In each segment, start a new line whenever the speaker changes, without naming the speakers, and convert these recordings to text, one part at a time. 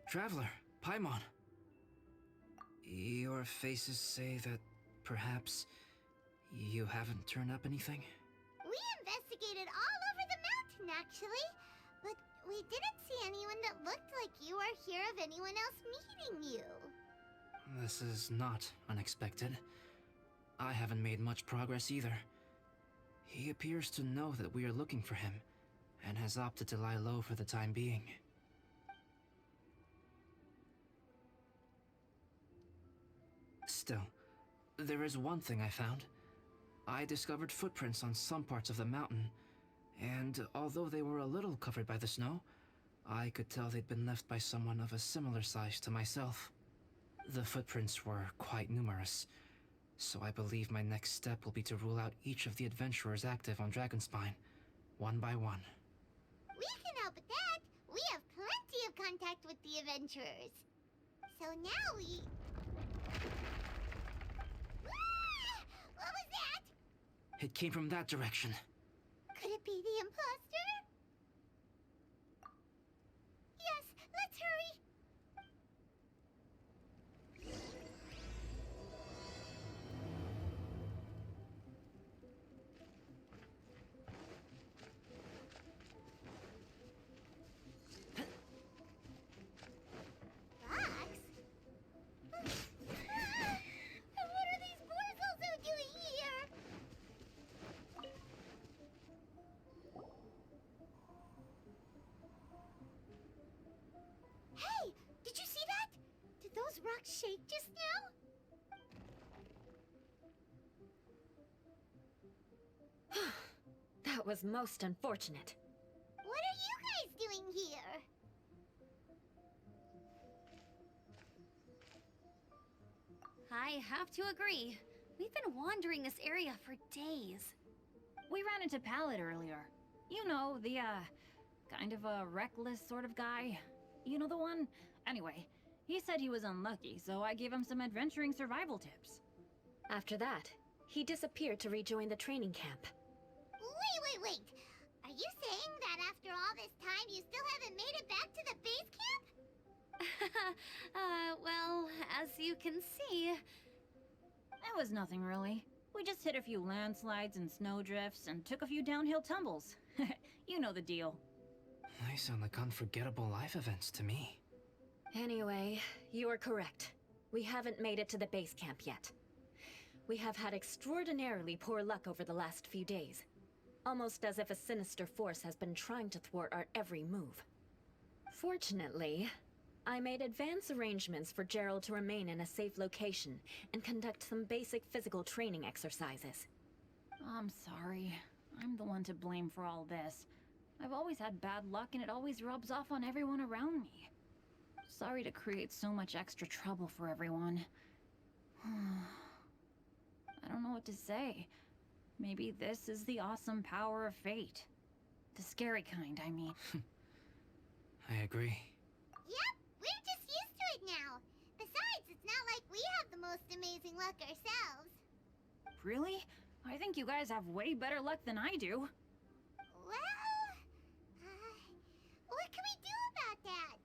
Traveler, Paimon. Your faces say that perhaps you haven't turned up anything?
We investigated all over the mountain, actually, but we didn't see anyone that looked like you or hear of anyone else meeting you.
This is not unexpected. I haven't made much progress either. He appears to know that we are looking for him, and has opted to lie low for the time being. Still, there is one thing I found. I discovered footprints on some parts of the mountain, and although they were a little covered by the snow, I could tell they'd been left by someone of a similar size to myself. The footprints were quite numerous, so I believe my next step will be to rule out each of the adventurers active on Dragonspine, one by one.
We can help with that. We have plenty of contact with the adventurers. So now we... Ah! What was that?
It came from that direction.
Could it be the imposter? Yes, let's hurry. Rocks? And what are these boars also doing here? Hey, did you see that? Did those rocks shake just now?
That was most unfortunate.
What are you guys doing here?
I have to agree. We've been wandering this area for days.
We ran into Pallet earlier. You know, the, kind of a reckless sort of guy. You know the one? Anyway, he said he was unlucky, so I gave him some adventuring survival tips.
After that, he disappeared to rejoin the training camp.
Wait. Are you saying that after all this time you still haven't made it back to the base camp?
Well, as you can see...
It was nothing really. We just hit a few landslides and snowdrifts and took a few downhill tumbles. You know the deal.
They sound like unforgettable life events to me.
Anyway, you are correct. We haven't made it to the base camp yet. We have had extraordinarily poor luck over the last few days. Almost as if a sinister force has been trying to thwart our every move. Fortunately, I made advance arrangements for Gerald to remain in a safe location and conduct some basic physical training exercises.
I'm sorry. I'm the one to blame for all this. I've always had bad luck and it always rubs off on everyone around me. Sorry to create so much extra trouble for everyone. I don't know what to say. Maybe this is the awesome power of fate. The scary kind, I mean.
I agree.
Yep, we're just used to it now. Besides, it's not like we have the most amazing luck ourselves.
Really? I think you guys have way better luck than I do.
Well, what can we do about that?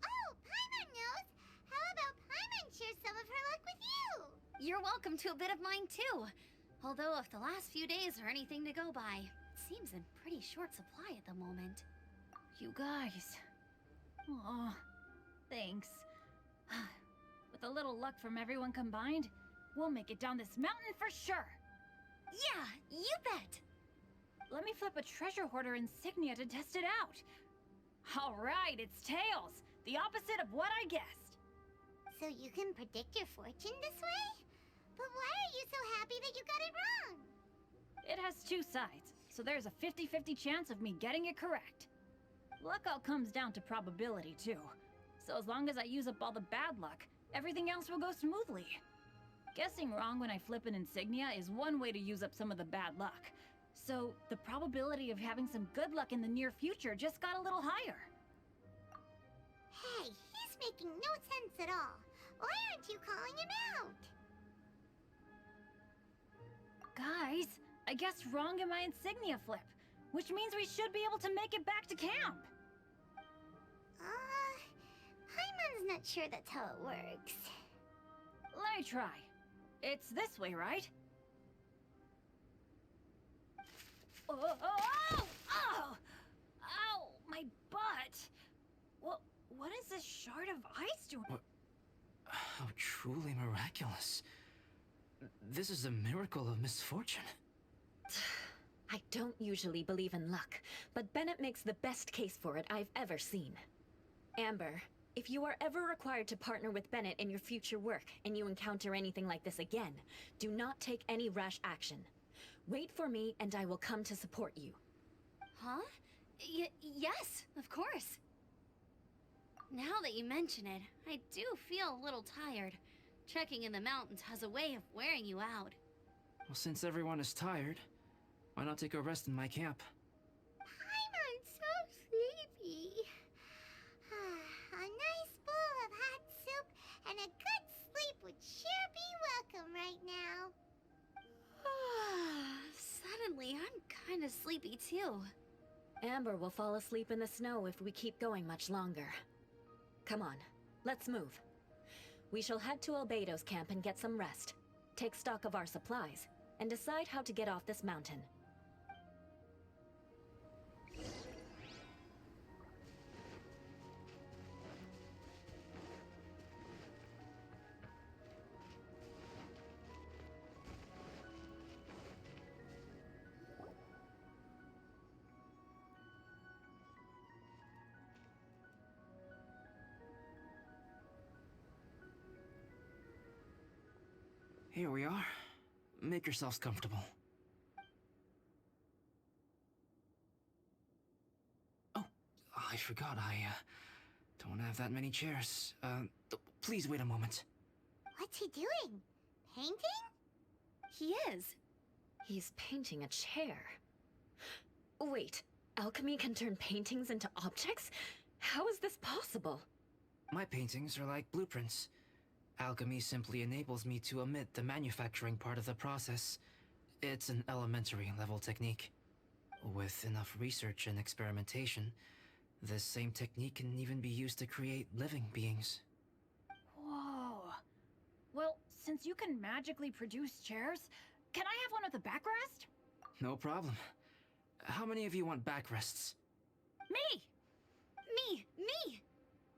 Oh, Paimon knows. How about Paimon share some of her luck with you?
You're welcome to a bit of mine too. Although if the last few days are anything to go by, it seems in pretty short supply at the moment.
You guys. Aw, thanks. With a little luck from everyone combined, we'll make it down this mountain for sure.
Yeah, you bet!
Let me flip a treasure hoarder insignia to test it out. All right, it's tails. The opposite of what I guessed.
So you can predict your fortune this way? But why are you so happy that you got it wrong?
It has two sides, so there's a 50-50 chance of me getting it correct. Luck all comes down to probability, too. So as long as I use up all the bad luck, everything else will go smoothly. Guessing wrong when I flip an insignia is one way to use up some of the bad luck. So the probability of having some good luck in the near future just got a little higher.
Hey, he's making no sense at all. Why aren't you calling him out?
Guys, I guessed wrong in my insignia flip, which means we should be able to make it back to camp.
not sure that's how it works.
Let me try. It's this way, right? Oh, oh, oh! Oh! Ow! My butt! What is this shard of ice doing?
How truly miraculous. This is a miracle of misfortune.
I don't usually believe in luck, but Bennett makes the best case for it I've ever seen. Amber, if you are ever required to partner with Bennett in your future work, and you encounter anything like this again, do not take any rash action. Wait for me, and I will come to support you.
Huh? Yes, of course. Now that you mention it, I do feel a little tired. Trekking in the mountains has a way of wearing you out.
Well, since everyone is tired, why not take a rest in my camp?
I'm so sleepy. A nice bowl of hot soup and a good sleep would sure be welcome right now.
Suddenly, I'm kind of sleepy too.
Amber will fall asleep in the snow if we keep going much longer. Come on, let's move. We shall head to Albedo's camp and get some rest, take stock of our supplies, and decide how to get off this mountain.
Here we are. Make yourselves comfortable. Oh, I forgot I don't have that many chairs. Please wait a moment.
What's he doing? Painting?
He is.
He's painting a chair. Wait, alchemy can turn paintings into objects? How is this possible?
My paintings are like blueprints. Alchemy simply enables me to omit the manufacturing part of the process. It's an elementary level technique. With enough research and experimentation, this same technique can even be used to create living beings.
Whoa. Well, since you can magically produce chairs, can I have one with a backrest?
No problem. How many of you want backrests?
Me!
Me!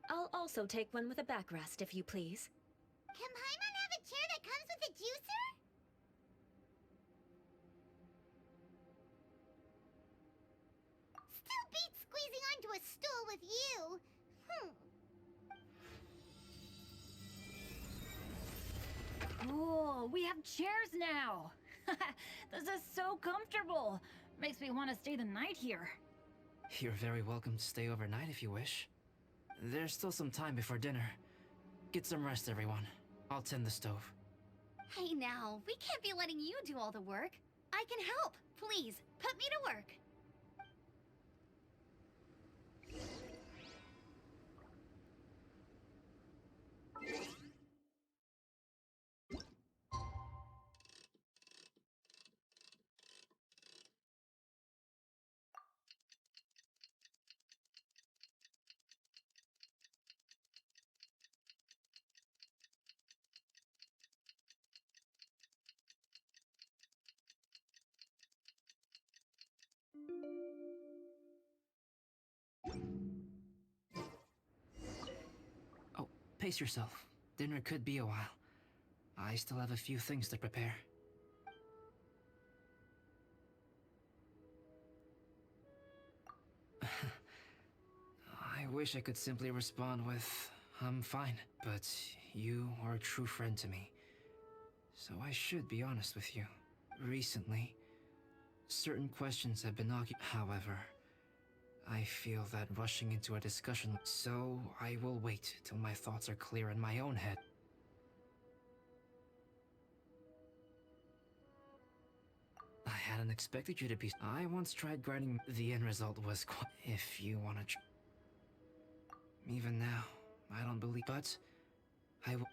I'll also take one with a backrest, if you please.
Can Paimon have a chair that comes with a juicer? Still beats squeezing onto a stool with you.
Cool, we have chairs now! This is so comfortable! Makes me want to stay the night here.
You're very welcome to stay overnight if you wish. There's still some time before dinner. Get some rest, everyone. I'll tend the stove.
Hey now, we can't be letting you do all the work. I can help. Please, put me to work.
Oh, pace yourself. Dinner could be a while. I still have a few things to prepare. I wish I could simply respond with, I'm fine, but you are a true friend to me. So I should be honest with you. Recently, certain questions have been However, I feel that rushing into a discussion, so I will wait till my thoughts are clear in my own head. I hadn't expected you to be. I once tried grinding. The end result was quite. If you want to. Even now, I don't believe. But I will.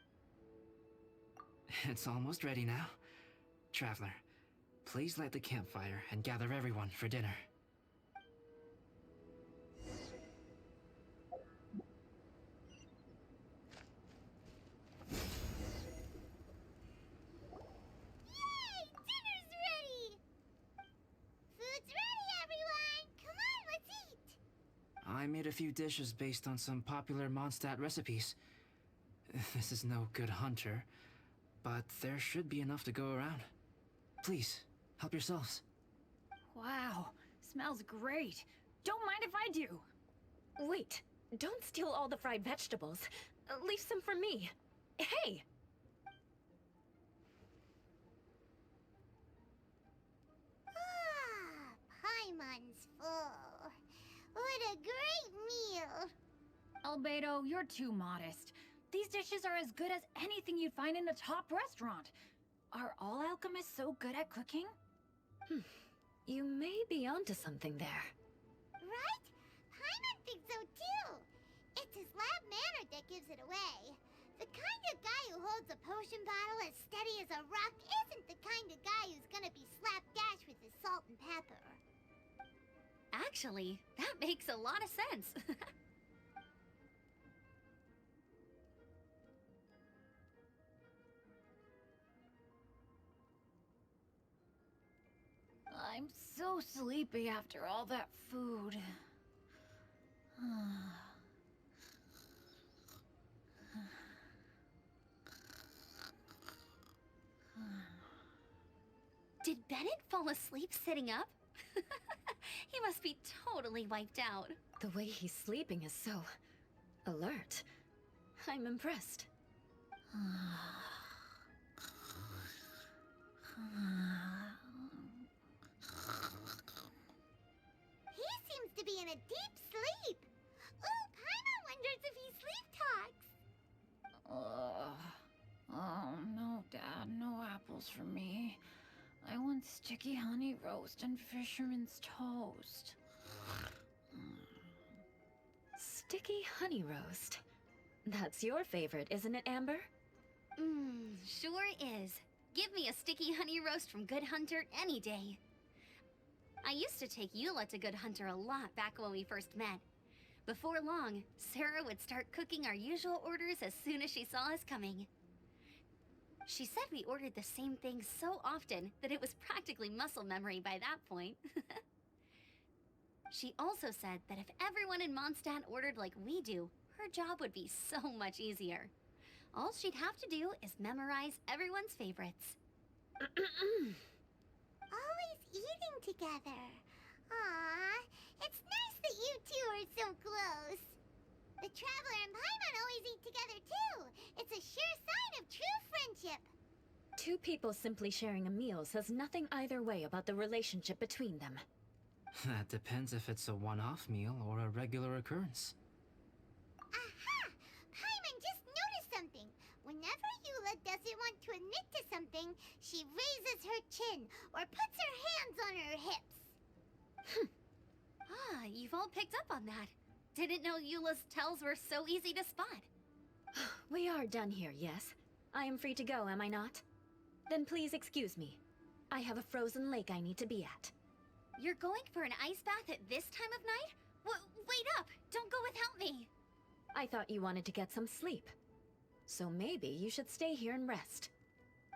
It's almost ready now. Traveler, please light the campfire and gather everyone for dinner.
Food's ready, everyone! Come on, let's eat!
I made a few dishes based on some popular Mondstadt recipes. This is no good hunter, but there should be enough to go around. Please, help yourselves.
Wow, smells great. Don't mind if I do.
Wait, don't steal all the fried vegetables. Leave some for me. Hey!
Ah, Paimon's full. What a great meal!
Albedo, you're too modest. These dishes are as good as anything you'd find in a top restaurant. Are all alchemists so good at cooking?
You may be onto something there.
Right? Paimon thinks so too. It's his lab manner that gives it away. The kind of guy who holds a potion bottle as steady as a rock isn't the kind of guy who's gonna be slapdash with his salt and pepper.
Actually, that makes a lot of sense.
I'm so sleepy after all that food.
Did Bennett fall asleep sitting up? He must be totally wiped out.
The way he's sleeping is so alert. I'm impressed.
He seems to be in a deep sleep. Ooh, Paimon wonders if he sleep talks.
Oh, no, Dad, no apples for me. I want sticky honey roast and fisherman's toast.
Sticky honey roast. That's your favorite, isn't it, Amber?
Sure is. Give me a sticky honey roast from Good Hunter any day. I used to take Eula to Good Hunter a lot back when we first met. Before long, Sarah would start cooking our usual orders as soon as she saw us coming. She said we ordered the same thing so often that it was practically muscle memory by that point. She also said that if everyone in Mondstadt ordered like we do, her job would be so much easier. All she'd have to do is memorize everyone's favorites.
Always eating together. Aww, it's nice that you two are so close. The Traveler and Paimon always eat together too. It's a sure sign of true friendship.
Two people simply sharing a meal says nothing either way about the relationship between them.
That depends if it's a one-off meal or a regular occurrence.
Aha! Paimon just noticed something. Whenever Eula doesn't want to admit to something, she raises her chin or puts her hands on her hips.
You've all picked up on that. Didn't know Eula's tells were so easy to spot.
We are done here, yes? I am free to go, am I not? Then please excuse me. I have a frozen lake I need to be at.
You're going for an ice bath at this time of night? Wait up! Don't go without me!
I thought you wanted to get some sleep. So maybe you should stay here and rest.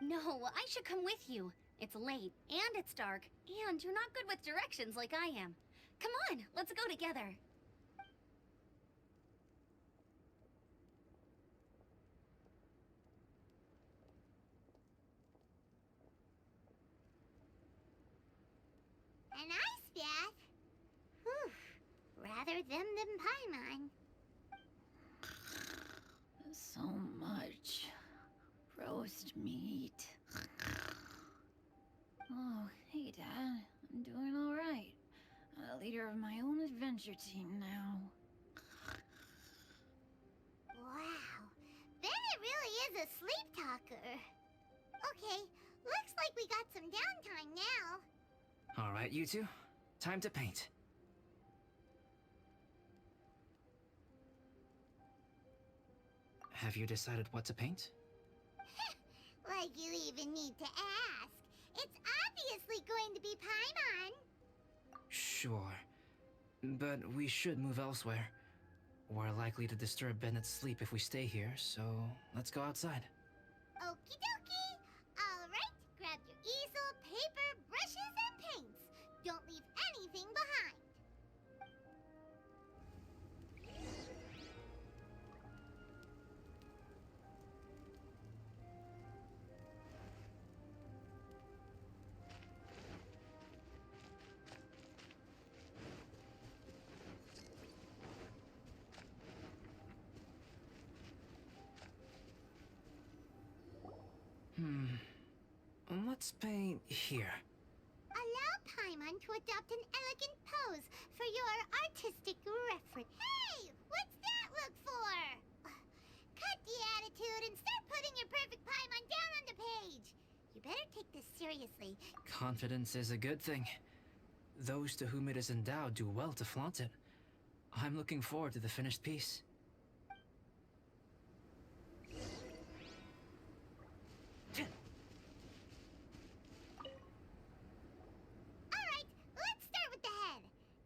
No, I should come with you. It's late, and it's dark, and you're not good with directions like I am. Come on, let's go together.
An ice bath? Whew. Rather them than Paimon.
So much roast meat. Oh, hey, Dad. I'm doing all right. A leader of my own adventure team now.
Wow. Bennett really is a sleep talker. Okay, looks like we got some downtime now.
All right, you two. Time to paint. Have you decided what to paint?
Like you even need to ask. It's obviously going to be Paimon.
Sure. But we should move elsewhere. We're likely to disturb Bennett's sleep if we stay here, so let's go outside.
Okie dokie. Alright, grab your easel, paper, brushes, and paints. Don't leave
let's paint here.
Allow Paimon to adopt an elegant pose for your artistic reference. Hey! What's that look for? Cut the attitude and start putting your perfect Paimon down on the page. You better take this seriously.
Confidence is a good thing. Those to whom it is endowed do well to flaunt it. I'm looking forward to the finished piece.
Alright, let's start with the head.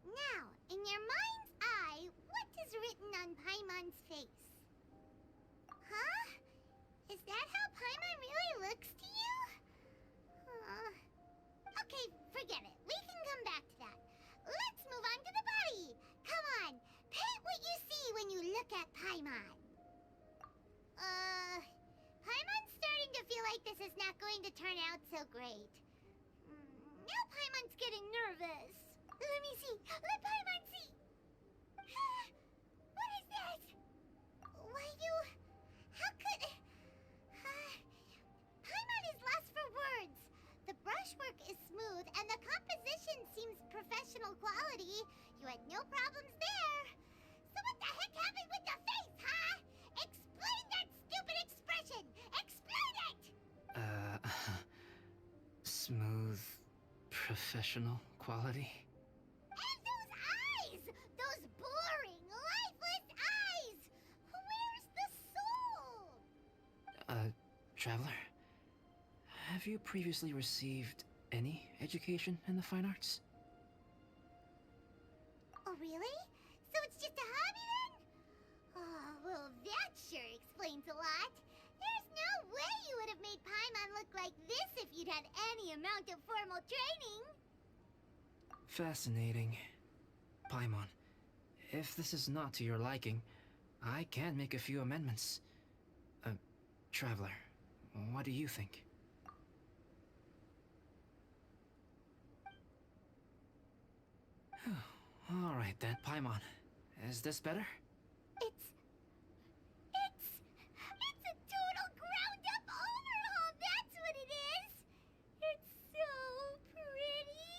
Now, in your mind's eye, what is written on Paimon's face? Huh? Is that how Paimon really looks to you? Okay, forget it. We can come back to that. Let's move on to the body. Come on, paint what you see when you look at Paimon. Paimon's starting to feel like this is not going to turn out so great. Now Paimon's getting nervous. Let me see. Let Paimon see. What is that? Why you... How could... Paimon is lost for words. The brushwork is smooth and the composition seems professional quality. You had no problems there. So what the heck happened with the face, huh? Explain that stupid expression! Explain it!
Smooth, professional quality?
And those eyes! Those boring, lifeless eyes! Where's the soul?
Traveler? Have you previously received any education in the fine arts?
Oh, really? So it's just a hobby then? Oh, well, that sure explains a lot. There's no way you would have made Paimon look like this if you'd had any amount of formal training.
Fascinating. Paimon, if this is not to your liking, I can make a few amendments. Traveler, what do you think? All right then, Paimon. Is this better?
It's a total ground-up overhaul, that's what it is! It's so pretty!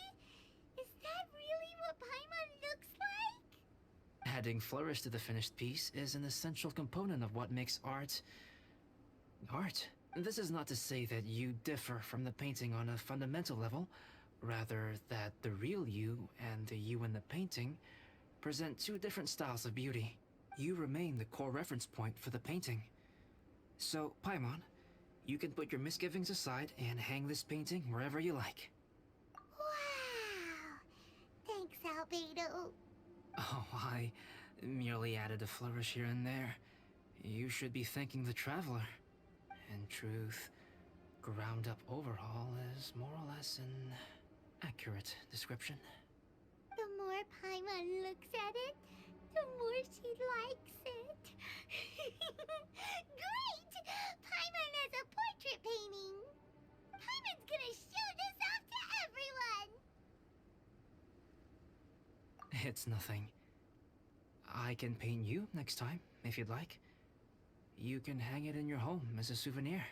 Is that really what Paimon looks like?
Adding flourish to the finished piece is an essential component of what makes art... art. This is not to say that you differ from the painting on a fundamental level, rather that the real you and the you in the painting present two different styles of beauty. You remain the core reference point for the painting. So, Paimon, you can put your misgivings aside and hang this painting wherever you like.
Wow! Thanks, Albedo.
Oh, I merely added a flourish here and there. You should be thanking the traveler. In truth, ground-up overhaul is more or less an accurate description.
The more Paimon looks at it, the more she likes it. Great! Paimon has a portrait painting! Paimon's gonna show this off to everyone!
It's nothing. I can paint you next time, if you'd like. You can hang it in your home as a souvenir.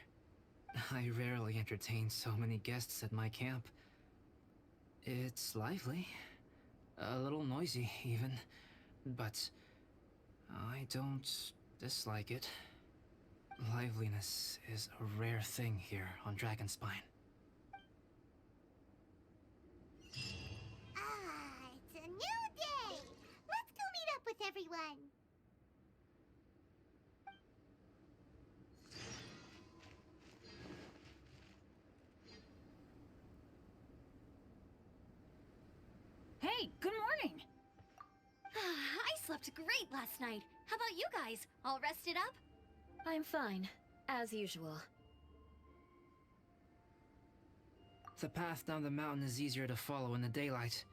I rarely entertain so many guests at my camp. It's lively. A little noisy, even. But I don't dislike it. Liveliness is a rare thing here on Dragonspine.
Ah, it's a new day! Let's go meet up with everyone!
Hey, good morning!
I slept great last night. How about you guys? All rested up?
I'm fine, as usual.
The path down the mountain is easier to follow in the daylight.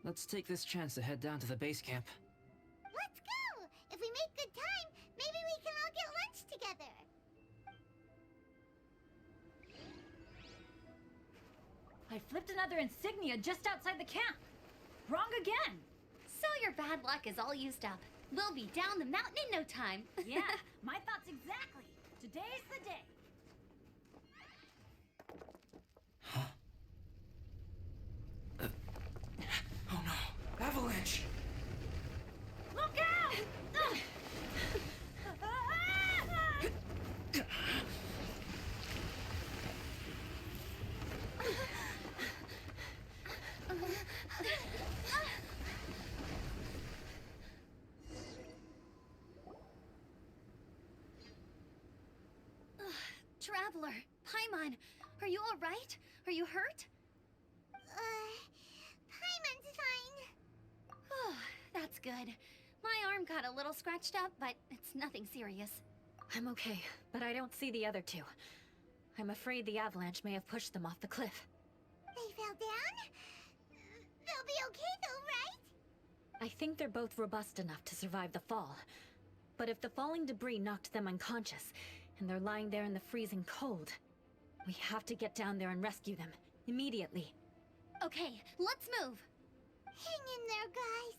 Let's take this chance to head down to the base camp.
Let's go! If we make good time, maybe we can all get lunch together!
I flipped another insignia just outside the camp. Wrong again!
So your bad luck is all used up. We'll be down the mountain in no time.
Yeah, my thoughts exactly. Today's the day.
Traveler, Paimon, are you alright? Are you hurt?
Paimon's fine.
Oh, that's good. My arm got a little scratched up, but it's nothing serious.
I'm okay, but I don't see the other two. I'm afraid the avalanche may have pushed them off the cliff.
They fell down? They'll be okay though, right?
I think they're both robust enough to survive the fall. But if the falling debris knocked them unconscious, and they're lying there in the freezing cold, we have to get down there and rescue them, immediately.
Okay, let's move.
Hang in there, guys.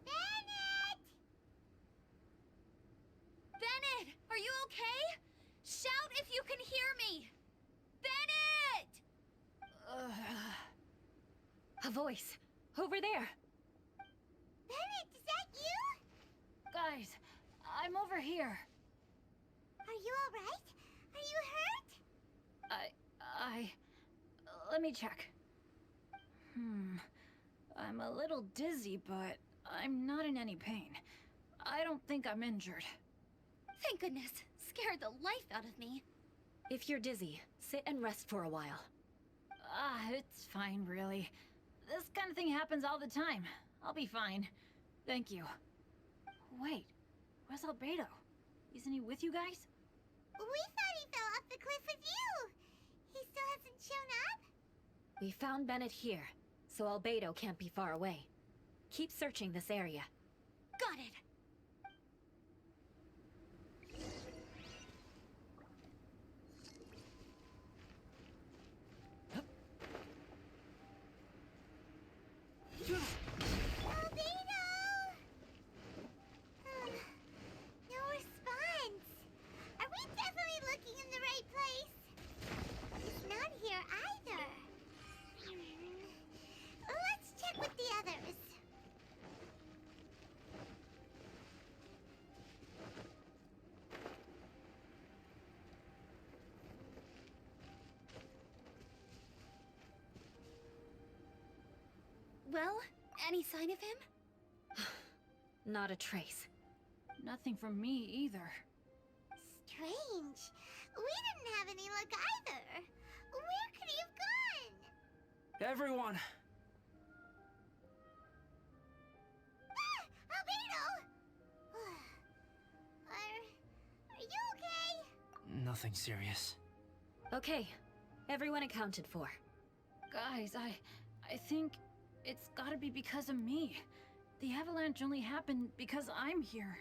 Bennett!
Bennett, are you okay? Shout if you can hear me! Bennett!
A voice! Over there!
Bennett, is that you?
Guys, I'm over here.
Are you alright? Are you hurt?
Let me check. I'm a little dizzy, but I'm not in any pain. I don't think I'm injured.
Thank goodness. Scared the life out of me.
If you're dizzy, sit and rest for a while.
It's fine, really. This kind of thing happens all the time. I'll be fine. Thank you. Wait, where's Albedo? Isn't he with you guys?
We thought he fell off the cliff with you. He still hasn't shown up?
We found Bennett here, so Albedo can't be far away. Keep searching this area.
Got it.
Albedo! No response. Are we definitely looking in the right place? He's not here either. Let's check with the others.
Well, any sign of him?
Not a trace.
Nothing from me either.
Strange. We didn't have any luck either. Where could he have gone?
Everyone!
Ah! Albedo! Are you okay?
Nothing serious.
Okay, everyone accounted for.
Guys, I think it's gotta be because of me. The avalanche only happened because I'm here.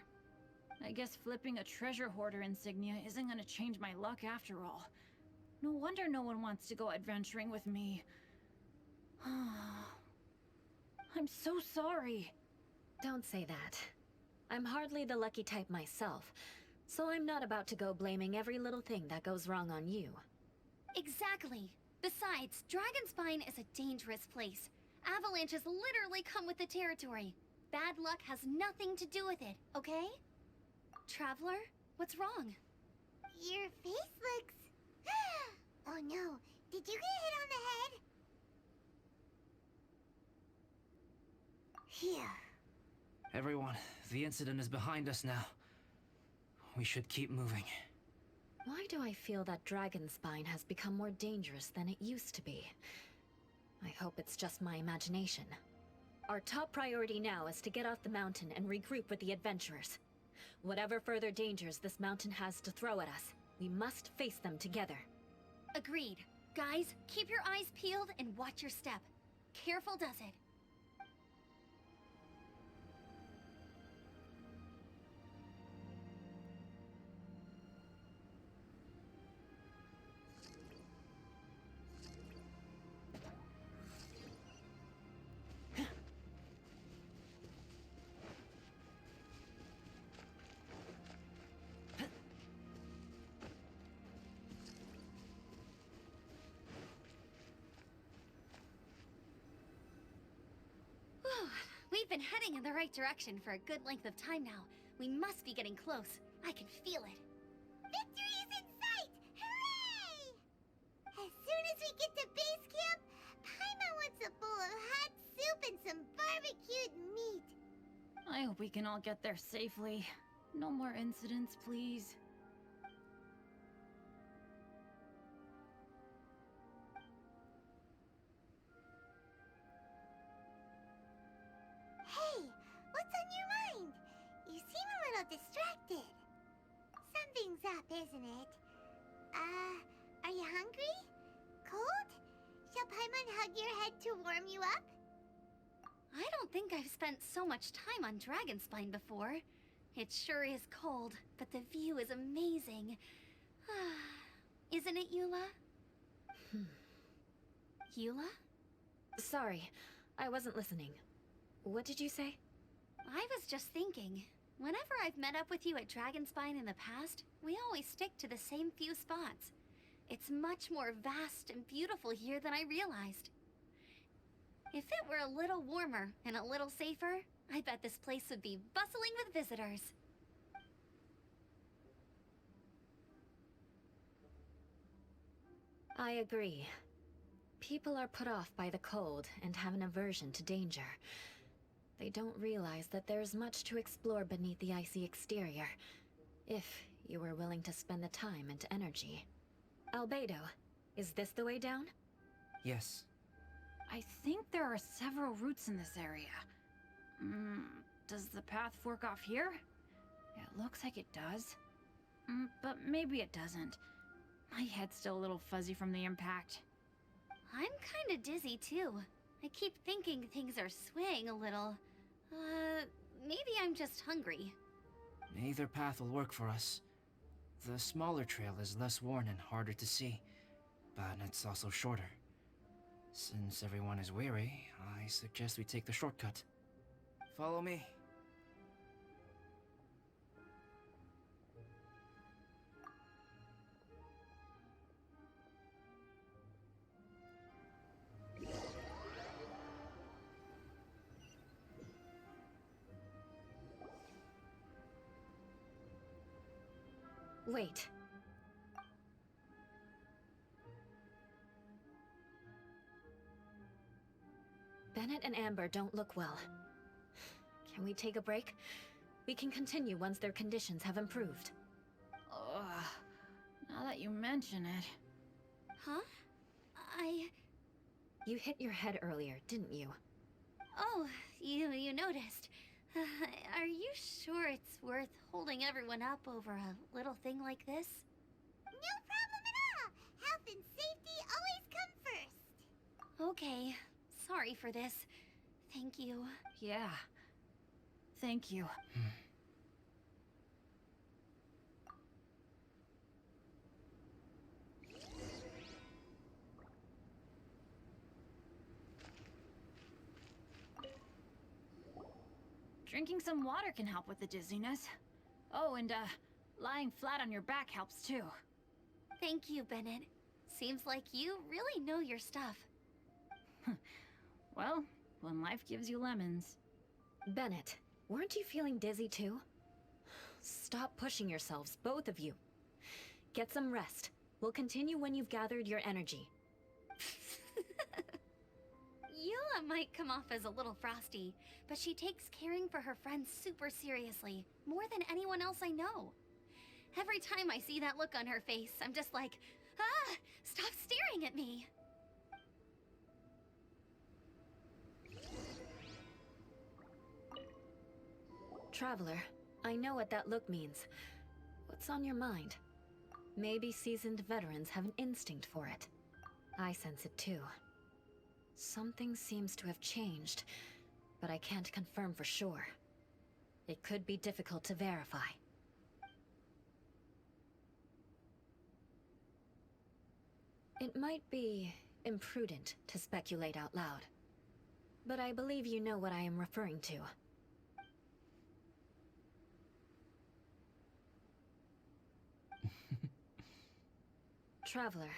I guess flipping a treasure hoarder insignia isn't gonna change my luck after all. No wonder no one wants to go adventuring with me. I'm so sorry.
Don't say that. I'm hardly the lucky type myself, so I'm not about to go blaming every little thing that goes wrong on you.
Exactly. Besides, Dragonspine is a dangerous place. Avalanches literally come with the territory. Bad luck has nothing to do with it, okay? Traveler, what's wrong?
Your face looks... Oh no, did you get hit on the head? Phew.
Everyone, the incident is behind us now. We should keep moving.
Why do I feel that Dragonspine has become more dangerous than it used to be? I hope it's just my imagination. Our top priority now is to get off the mountain and regroup with the adventurers. Whatever further dangers this mountain has to throw at us, we must face them together.
Agreed. Guys, keep your eyes peeled and watch your step. Careful does it. been heading in the right direction for a good length of time now. We must be getting close. I can feel it.
Victory is in sight! Hooray! As soon as we get to base camp, Paimon wants a bowl of hot soup and some barbecued meat.
I hope we can all get there safely. No more incidents, please.
Hey, what's on your mind? You seem a little distracted. Something's up, isn't it? Are you hungry? Cold? Shall Paimon hug your head to warm you up?
I don't think I've spent so much time on Dragonspine before. It sure is cold, but the view is amazing. Isn't it, Eula? Eula?
Sorry, I wasn't listening. What did you say?
I was just thinking. Whenever I've met up with you at Dragonspine in the past, we always stick to the same few spots. It's much more vast and beautiful here than I realized. If it were a little warmer and a little safer, I bet this place would be bustling with visitors.
I agree. People are put off by the cold and have an aversion to danger. They don't realize that there's much to explore beneath the icy exterior, if you were willing to spend the time and energy. Albedo, is this the way down?
Yes.
I think there are several routes in this area. Does the path fork off here? It looks like it does. But maybe it doesn't. My head's still a little fuzzy from the impact.
I'm kinda dizzy too. I keep thinking things are swaying a little. Maybe I'm just hungry.
Either path will work for us. The smaller trail is less worn and harder to see, but it's also shorter. Since everyone is weary, I suggest we take the shortcut. Follow me.
Wait. Bennett and Amber don't look well. Can we take a break? We can continue once their conditions have improved.
Ugh. Now that you mention it...
Huh?
You hit your head earlier, didn't you?
Oh, you noticed. Are you sure it's worth holding everyone up over a little thing like this?
No problem at all! Health and safety always come first!
Okay. Sorry for this. Thank you.
Yeah. Thank you. Drinking some water can help with the dizziness. Oh, and lying flat on your back helps too.
Thank you, Bennett. Seems like you really know your stuff.
Well, when life gives you lemons.
Bennett, weren't you feeling dizzy too? Stop pushing yourselves, both of you. Get some rest. We'll continue when you've gathered your energy.
Eula might come off as a little frosty, but she takes caring for her friends super seriously, more than anyone else I know. Every time I see that look on her face, I'm just like, ah, stop staring at me.
Traveler, I know what that look means. What's on your mind? Maybe seasoned veterans have an instinct for it. I sense it too. Something seems to have changed, but I can't confirm for sure. It could be difficult to verify. It might be imprudent to speculate out loud, but I believe you know what I am referring to. Traveler,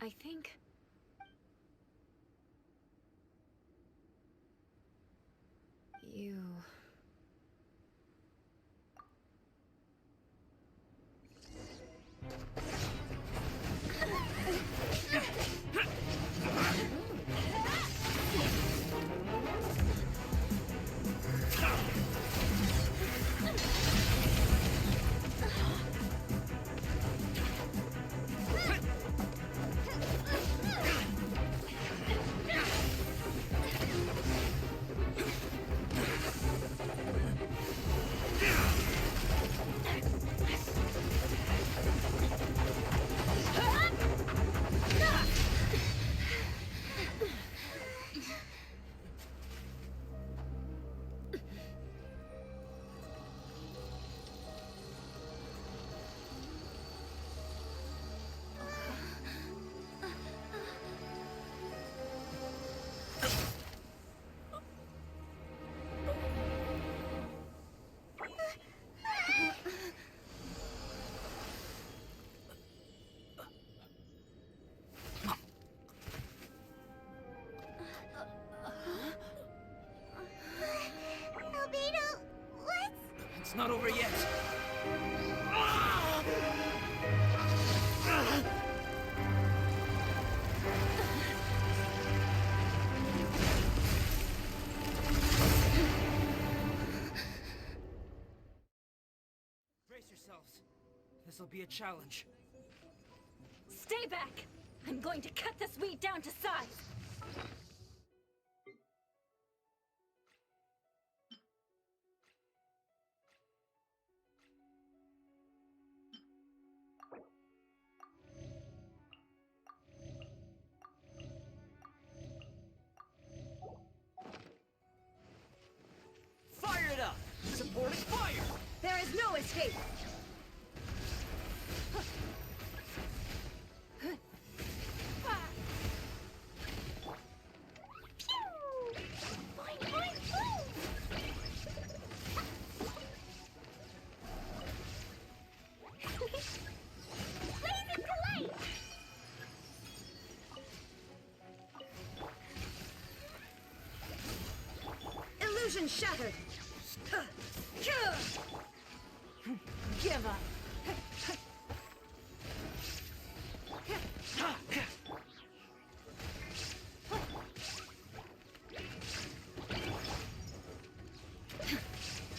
I think... You...
Albedo, what?
It's not over yet. Brace yourselves. This'll be a challenge.
Stay back! I'm going to cut this weed down to size!
Fire it up! Supporting fire!
There is no escape! Illusion shattered! Give up!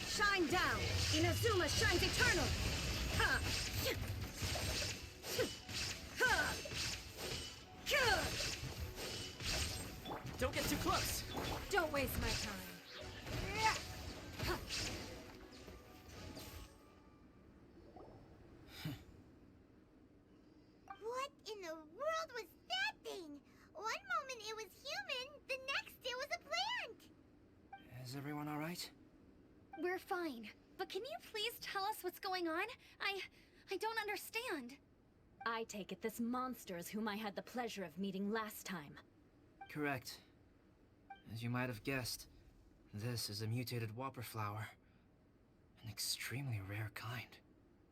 Shine down! Inazuma shines eternal!
Don't get too close!
Don't waste my time.
What in the world was that thing? One moment it was human, the next it was a plant!
Is everyone alright?
We're fine. But can you please tell us what's going on? I don't understand.
I take it this monster is whom I had the pleasure of meeting last time.
Correct. As you might have guessed, this is a mutated whopper flower. An extremely rare kind.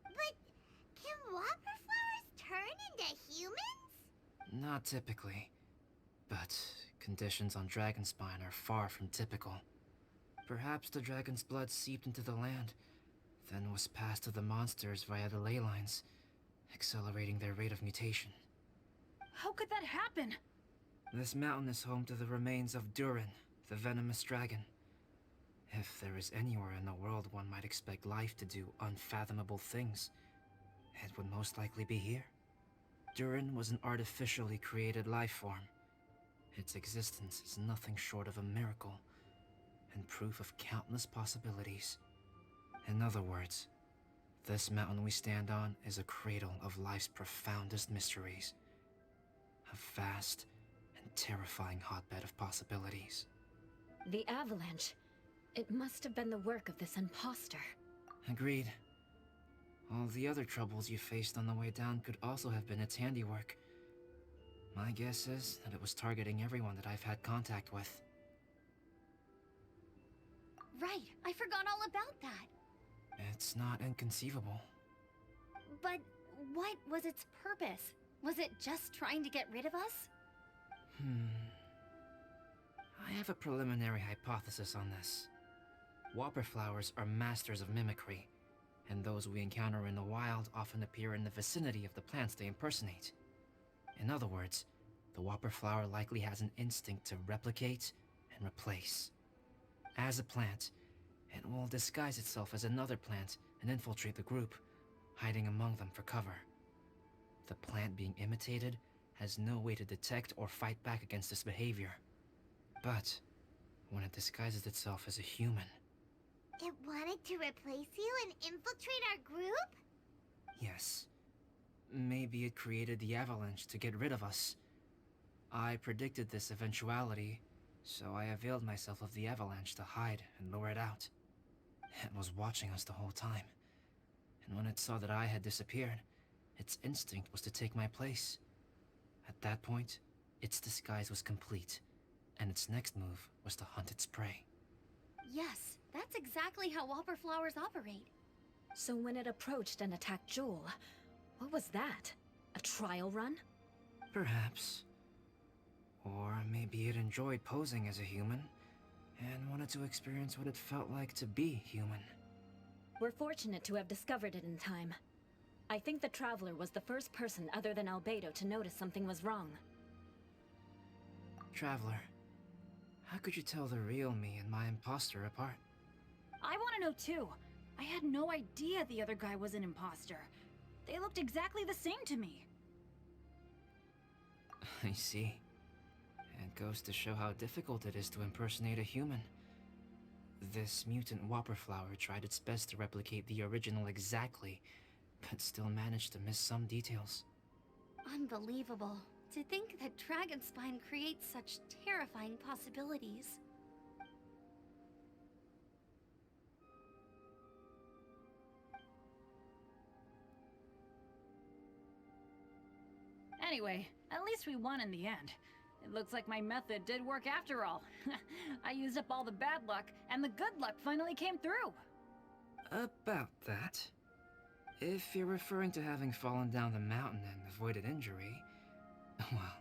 But can whopper flowers turn into humans?
Not typically. But conditions on Dragonspine are far from typical. Perhaps the dragon's blood seeped into the land, then was passed to the monsters via the ley lines, accelerating their rate of mutation.
How could that happen?
This mountain is home to the remains of Durin, the venomous dragon. If there is anywhere in the world one might expect life to do unfathomable things, it would most likely be here. Durin was an artificially created life form. Its existence is nothing short of a miracle, and proof of countless possibilities. In other words, this mountain we stand on is a cradle of life's profoundest mysteries. A vast and terrifying hotbed of possibilities.
The avalanche. It must have been the work of this imposter.
Agreed. All the other troubles you faced on the way down could also have been its handiwork. My guess is that it was targeting everyone that I've had contact with.
Right, I forgot all about that.
It's not inconceivable.
But what was its purpose? Was it just trying to get rid of us?
I have a preliminary hypothesis on this. Whopper flowers are masters of mimicry, and those we encounter in the wild often appear in the vicinity of the plants they impersonate. In other words, the whopper flower likely has an instinct to replicate and replace. As a plant, it will disguise itself as another plant and infiltrate the group, hiding among them for cover. The plant being imitated has no way to detect or fight back against this behavior. But when it disguises itself as a human...
It wanted to replace you and infiltrate our group?
Yes. Maybe it created the avalanche to get rid of us. I predicted this eventuality, so I availed myself of the avalanche to hide and lure it out. It was watching us the whole time, and when it saw that I had disappeared, its instinct was to take my place. At that point, its disguise was complete, and its next move was to hunt its prey.
Yes, that's exactly how whopper flowers operate.
So when it approached and attacked Jewel, what was that? A trial run?
Perhaps. Or maybe it enjoyed posing as a human, and wanted to experience what it felt like to be human.
We're fortunate to have discovered it in time. I think the Traveler was the first person other than Albedo to notice something was wrong.
Traveler, how could you tell the real me and my imposter apart?
I want to know too. I had no idea the other guy was an imposter. They looked exactly the same to me.
I see. It goes to show how difficult it is to impersonate a human. This mutant whopper flower tried its best to replicate the original exactly, but still managed to miss some details.
Unbelievable. To think that Dragonspine creates such terrifying possibilities.
Anyway, at least we won in the end. It looks like my method did work after all. I used up all the bad luck, and the good luck finally came through.
About that. If you're referring to having fallen down the mountain and avoided injury, well,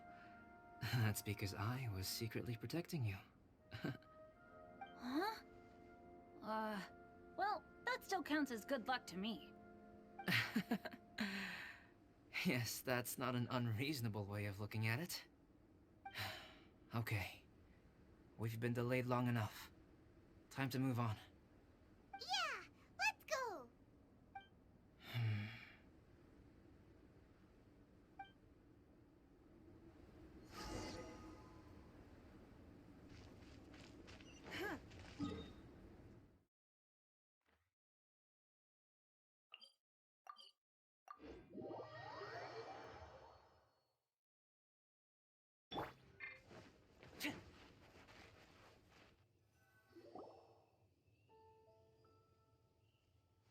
that's because I was secretly protecting you.
Huh? Well, that still counts as good luck to me.
Yes, that's not an unreasonable way of looking at it. Okay. We've been delayed long enough. Time to move on.
Yeah, let's go!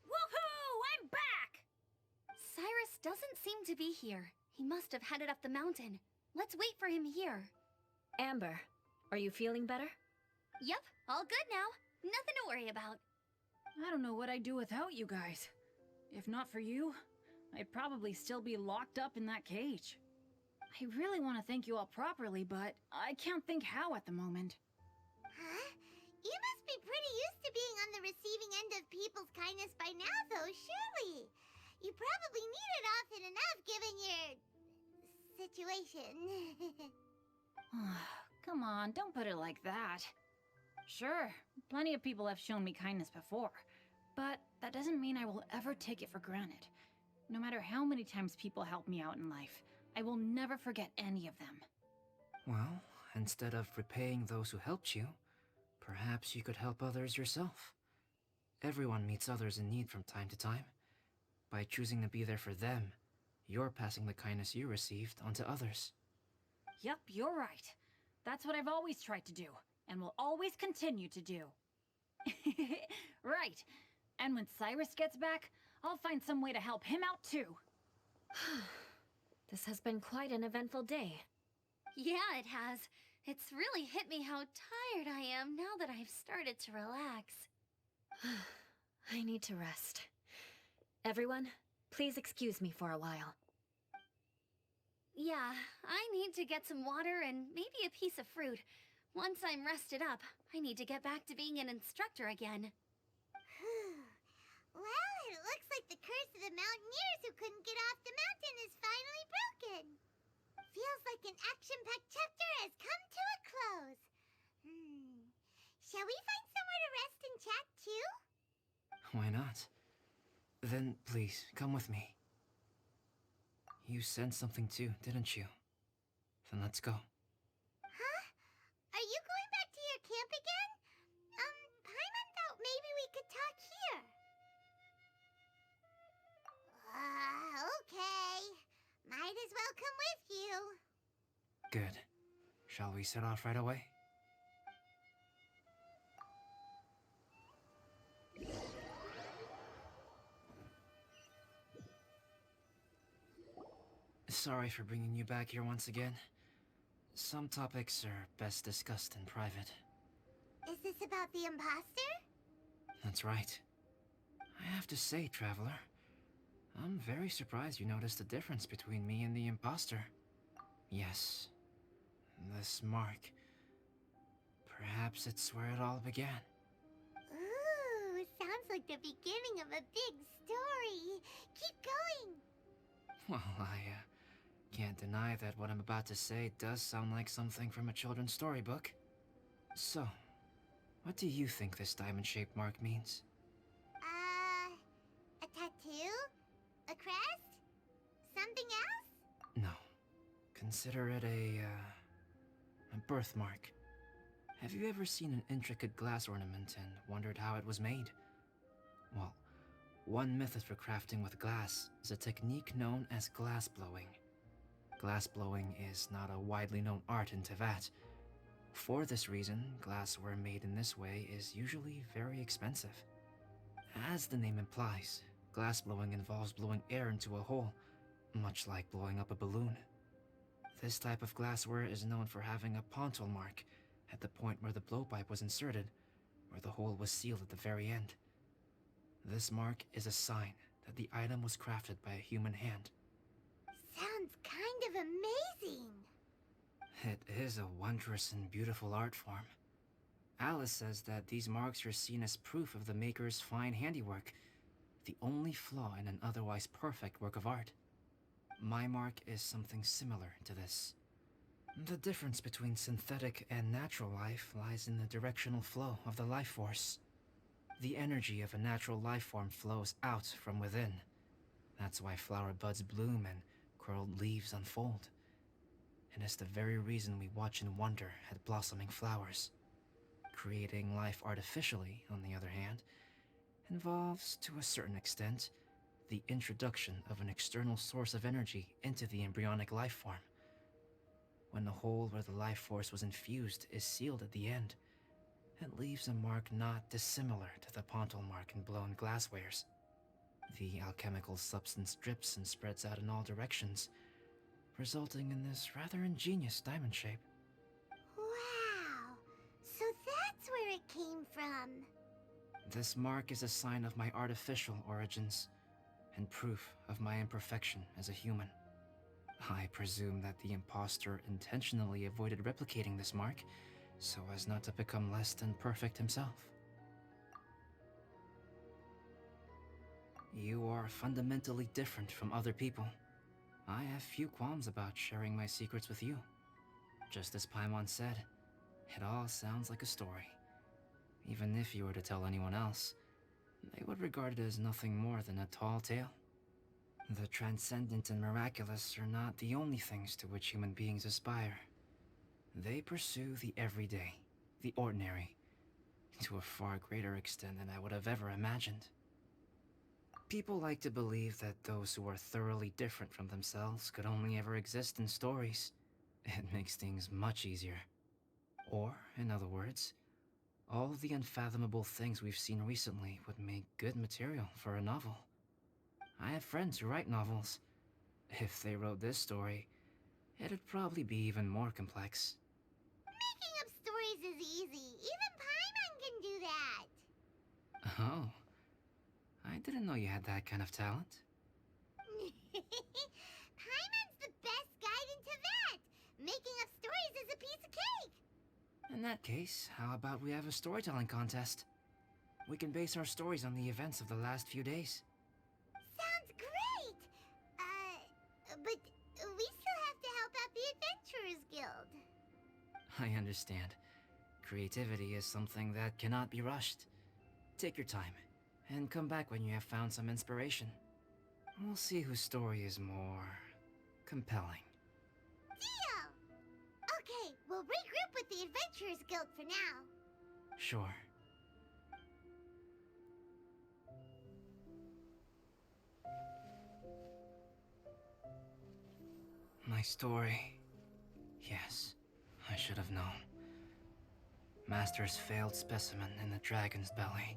Woohoo! I'm back! Cyrus doesn't seem to be here. He must have headed up the mountain. Let's wait for him here.
Amber, are you feeling better?
Yep, all good now. Nothing to worry about.
I don't know what I'd do without you guys. If not for you, I'd probably still be locked up in that cage. I really want to thank you all properly, but I can't think how at the moment.
Huh? You must be pretty used to being on the receiving end of people's kindness by now, though, surely. You probably need it often enough, given your... situation.
Come on, don't put it like that. Sure, plenty of people have shown me kindness before, but that doesn't mean I will ever take it for granted. No matter how many times people help me out in life, I will never forget any of them.
Well, instead of repaying those who helped you, perhaps you could help others yourself. Everyone meets others in need from time to time. By choosing to be there for them, you're passing the kindness you received onto others.
Yep, you're right. That's what I've always tried to do, and will always continue to do. Right. And when Cyrus gets back, I'll find some way to help him out too.
This has been quite an eventful day.
Yeah, it has. It's really hit me how tired I am now that I've started to relax.
I need to rest. Everyone, please excuse me for a while.
Yeah, I need to get some water and maybe a piece of fruit. Once I'm rested up, I need to get back to being an instructor again.
Well, it looks like the curse of the mountaineers who couldn't get off the mountain is finally broken. Feels like an action-packed chapter has come to a close. Shall we find somewhere to rest and chat too?
Why not? Then please, come with me. You sensed something too, didn't you? Then let's go.
Huh? Are you going back to your camp again? Paimon thought maybe we could talk here. Okay. Might as well come with you.
Good. Shall we set off right away? Sorry for bringing you back here once again. Some topics are best discussed in private.
Is this about the imposter?
That's right. I have to say, Traveler, I'm very surprised you noticed the difference between me and the imposter. Yes, this mark. Perhaps it's where it all began.
Ooh, sounds like the beginning of a big story. Keep going.
Well, I can't deny that what I'm about to say does sound like something from a children's storybook. So, what do you think this diamond-shaped mark means?
A tattoo? A crest? Something else?
No. Consider it a birthmark. Have you ever seen an intricate glass ornament and wondered how it was made? Well, one method for crafting with glass is a technique known as glass blowing. Glass blowing is not a widely known art in Teyvat. For this reason, glassware made in this way is usually very expensive. As the name implies, glass blowing involves blowing air into a hole, much like blowing up a balloon. This type of glassware is known for having a pontal mark at the point where the blowpipe was inserted, where the hole was sealed at the very end. This mark is a sign that the item was crafted by a human hand.
Sounds kind of amazing.
It is a wondrous and beautiful art form. Alice says that these marks are seen as proof of the maker's fine handiwork, the only flaw in an otherwise perfect work of art. My mark is something similar to this. The difference between synthetic and natural life lies in the directional flow of the life force. The energy of a natural life form flows out from within. That's why flower buds bloom and curled leaves unfold. And it's the very reason we watch and wonder at blossoming flowers. Creating life artificially, on the other hand, involves, to a certain extent, the introduction of an external source of energy into the embryonic life form. When the hole where the life force was infused is sealed at the end, it leaves a mark not dissimilar to the pontal mark in blown glasswares. The alchemical substance drips and spreads out in all directions, resulting in this rather ingenious diamond shape.
Wow, so that's where it came from.
This mark is a sign of my artificial origins, and proof of my imperfection as a human. I presume that the imposter intentionally avoided replicating this mark, so as not to become less than perfect himself. You are fundamentally different from other people. I have few qualms about sharing my secrets with you. Just as Paimon said, it all sounds like a story. Even if you were to tell anyone else, they would regard it as nothing more than a tall tale. The transcendent and miraculous are not the only things to which human beings aspire. They pursue the everyday, the ordinary, to a far greater extent than I would have ever imagined. People like to believe that those who are thoroughly different from themselves could only ever exist in stories. It makes things much easier. Or, in other words, all the unfathomable things we've seen recently would make good material for a novel. I have friends who write novels. If they wrote this story, it'd probably be even more complex.
Making up stories is easy. Even Paimon can do that.
Oh. I didn't know you had that kind of talent.
Paimon's the best guide in Teyvat. Making up stories is a piece of cake.
In that case, how about we have a storytelling contest? We can base our stories on the events of the last few days.
Sounds great! But we still have to help out the Adventurers Guild.
I understand. Creativity is something that cannot be rushed. Take your time, and come back when you have found some inspiration. We'll see whose story is more compelling.
Deal! Okay, we'll regroup with the Adventurers Guild for now.
Sure. My story. Yes, I should have known. Master's failed specimen in the dragon's belly.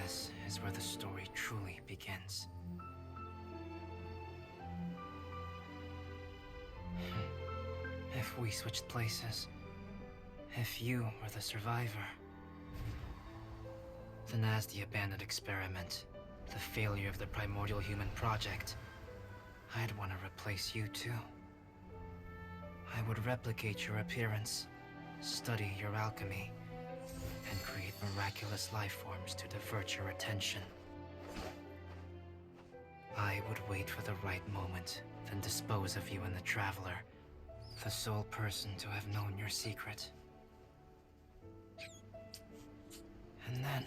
This is where the story truly begins. If we switched places, if you were the survivor, then as the abandoned experiment, the failure of the primordial human project, I'd want to replace you too. I would replicate your appearance, study your alchemy, and create miraculous life forms to divert your attention. I would wait for the right moment, then dispose of you and the Traveler, the sole person to have known your secret. And then,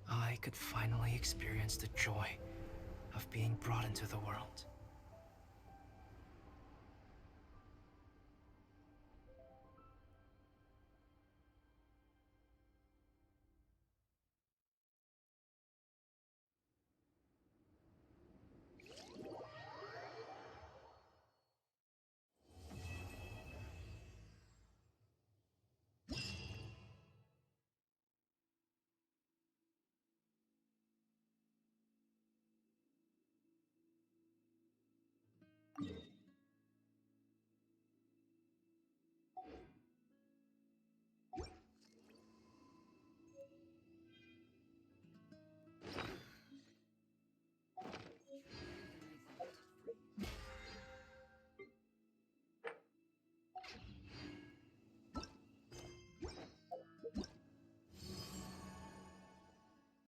I could finally experience the joy of being brought into the world.